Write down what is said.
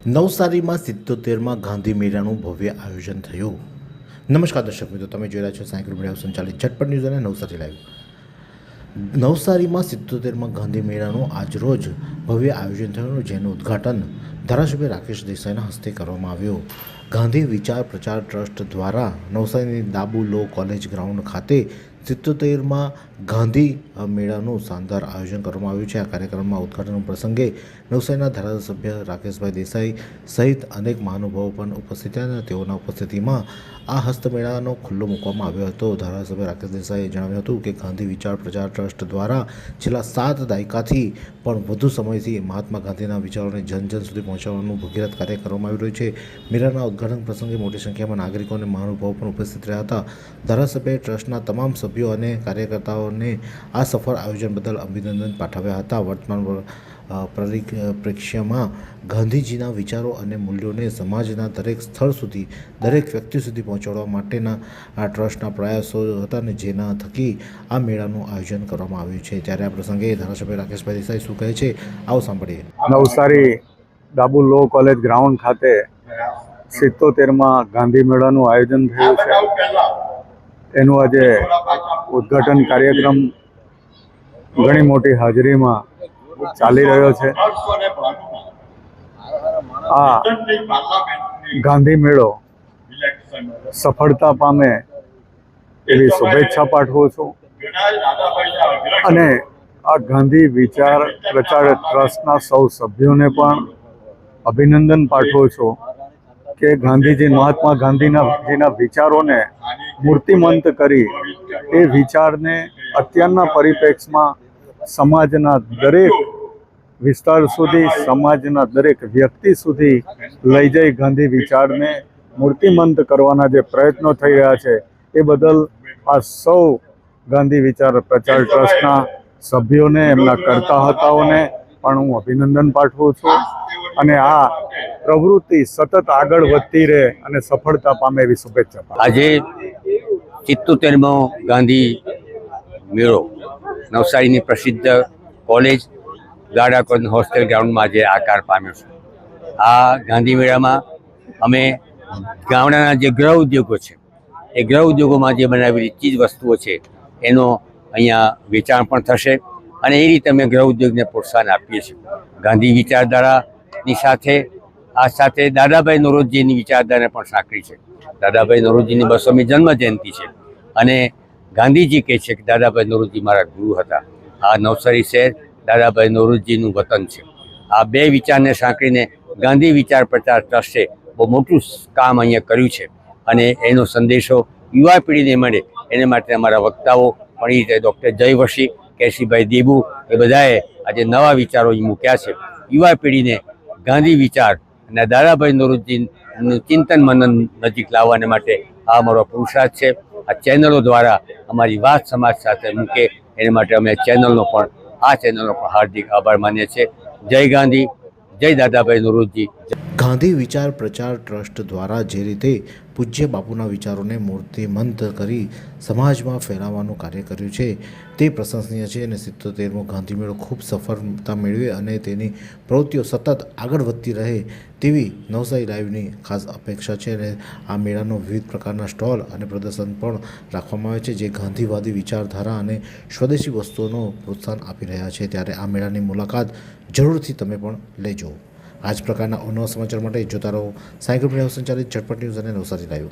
નવસારીમાં 77માં ગાંધી મેળાનું ભવ્ય આયોજન થયું। નમસ્કાર દર્શક મિત્રો, તમે જોઈ રહ્યા છો સાયકલ મીડિયા સંચાલિત ઝટપટ ન્યૂઝ અને નવસારી લાઈવ। નવસારીમાં 77માં ગાંધી મેળાનું આજરોજ ભવ્ય આયોજન થયું, જેનું ઉદ્ઘાટન ધારાસભ્ય રાકેશ દેસાઈના હસ્તે કરવામાં આવ્યું। ગાંધી વિચાર પ્રચાર ટ્રસ્ટ દ્વારા નવસારીની દાબુ લો કોલેજ ગ્રાઉન્ડ ખાતે 77માં ગાંધી મેળાનું શાનદાર આયોજન કરવામાં આવ્યું છે। આ કાર્યક્રમમાં ઉદ્ઘાટન પ્રસંગે નવસારીના ધારાસભ્ય રાકેશભાઈ દેસાઈ સહિત અનેક મહાનુભાવો પણ ઉપસ્થિત હતા અને તેઓના ઉપસ્થિતિમાં આ હસ્તમેળાનો ખુલ્લો મૂકવામાં આવ્યો હતો। ધારાસભ્ય રાકેશ દેસાઈએ જણાવ્યું હતું કે ગાંધી વિચાર પ્રચાર ટ્રસ્ટ દ્વારા છેલ્લા 7 દાયકાથી પણ વધુ સમયથી મહાત્મા ગાંધીના વિચારોને જન જન સુધી પહોંચાડવાનું ભગીરથ કાર્ય કરવામાં આવી રહ્યું છે। મેળાના ઉદ્ઘાટન પ્રસંગે મોટી સંખ્યામાં નાગરિકો અને મહાનુભાવો પણ ઉપસ્થિત રહ્યા હતા। ધારાસભ્યએ ટ્રસ્ટના તમામ સભ્યો અને કાર્યકર્તાઓને આ સફળ આયોજન બદલ અભિનંદન પાઠવ્યા હતા। વર્તમાન પરિપ્રેક્ષ્યમાં ગાંધીજીના વિચારો અને મૂલ્યોને સમાજના દરેક સ્થળ સુધી, દરેક વ્યક્તિ સુધી પહોંચાડવા માટેના આ ટ્રસ્ટના પ્રયાસો હતા અને જેના થકી આ મેળાનું આયોજન કરવામાં આવ્યું છે। ત્યારે આ પ્રસંગે ધારાસભ્ય રાકેશભાઈ દેસાઈ શું કહે છે, આવો સાંભળીએ। નવસારી દાબુ લો કોલેજ ગ્રાઉન્ડ ખાતે 77માં ગાંધી મેળાનું આયોજન થયું છે। એનું આજે ઉદ્ઘાટન કાર્યક્રમ ઘણી મોટી હાજરીમાં ચાલી રહ્યો છે। આ ગાંધી મેળો સફળતા પામે એવી શુભેચ્છા પાઠવું છું અને આ ગાંધી વિચાર પ્રચાર ટ્રસ્ટના સૌ સભ્યોને પણ અભિનંદન પાઠવું છું કે ગાંધીજી મહાત્મા ગાંધીજીના વિચારોને મૂર્તિમંત કરી એ વિચારને અત્યારના પરિપ્રેક્ષમાં સમાજના દરેક વિસ્તાર સુધી, સમાજના દરેક વ્યક્તિ સુધી લઈ જઈ ગાંધી વિચારને મૂર્તિમંત કરવાના જે પ્રયત્નો થઈ રહ્યા છે એ બદલ આ સૌ ગાંધી વિચાર પ્રચાર ટ્રસ્ટના સભ્યોને, એમના કર્તાહતાઓને પણ હું અભિનંદન પાઠવું છું અને આ પ્રવૃત્તિ સતત આગળ વધતી રહે અને સફળતા પામે એવી શુભેચ્છા પાઠવું। આજે 77મો ગાંધી મેળો નવસારીની પ્રસિદ્ધ કોલેજ ગાડાકોન હોસ્ટેલ ગ્રાઉન્ડમાં આજે આકાર પામ્યો છે। આ ગાંધી મેળામાં અમે ગામડાના જે ગૃહ ઉદ્યોગો છે એ ગૃહ ઉદ્યોગોમાં જે બનાવેલી ચીજ વસ્તુઓ છે એનો અહીંયા વેચાણ પણ થશે અને એ રીતે અમે ગૃહ ઉદ્યોગને પ્રોત્સાહન આપીએ છીએ। ગાંધી વિચારધારાની સાથે દાદાભાઈ નોરોજીની વિચારધારાને પણ સાંકળી છે। દાદાભાઈ નોરોજીની 200મી જન્મ જયંતિ છે અને ગાંધીજી કહે છે કે દાદાભાઈ નોરોજી મારા ગુરુ હતા। આ નવસારી શહેર દાદાભાઈ નોરોજીનું વતન છે। આ બે વિચારને સાંકળીને ગાંધી વિચાર પ્રચાર ટ્રસ્ટે બહુ મોટું કામ અહીંયા કર્યું છે અને એનો સંદેશો યુવા પેઢીને મળે એને માટે અમારા વક્તાઓ પણ એ રીતે ડૉક્ટર જય વશી, કેશીભાઈ દેબુ એ બધાએ આજે નવા વિચારો મૂક્યા છે। યુવા પેઢીને ગાંધી વિચાર અને દાદાભાઈ નોરોજીનું ચિંતન મનન નજીક લાવવાને માટે આ અમારો પુરુષાર્થ છે। આ ચેનલો દ્વારા અમારી વાત સમાજ સાથે મૂકે એને માટે અમે ચેનલનો પણ હાર્દિક આભાર માનીએ છીએ। જય ગાંધી, જય દાદાભાઈ નોરોજી। ગાંધી વિચાર પ્રચાર ટ્રસ્ટ દ્વારા જે રીતે પૂજ્ય બાપુના વિચારોને મૂર્તિમંત કરી સમાજમાં ફેલાવવાનું કાર્ય કર્યું છે તે પ્રશંસનીય છે અને 77મો ગાંધી મેળો ખૂબ સફળતા મેળવે અને તેની પ્રવૃત્તિઓ સતત આગળ વધતી રહે તેવી નવસારી લાઈવની ખાસ અપેક્ષા છે। અને આ મેળાનો વિવિધ પ્રકારના સ્ટોલ અને પ્રદર્શન પણ રાખવામાં આવે છે જે ગાંધીવાદી વિચારધારા અને સ્વદેશી વસ્તુઓનો પ્રોત્સાહન આપી રહ્યા છે। ત્યારે આ મેળાની મુલાકાત જરૂરથી તમે પણ લેજો। આ જ પ્રકારના અવનવા સમાચાર માટે જોતા રહો સાયકલ મીડિયા સંચાલિત ઝટપટ ન્યૂઝ અને નવસારી લાઈવ।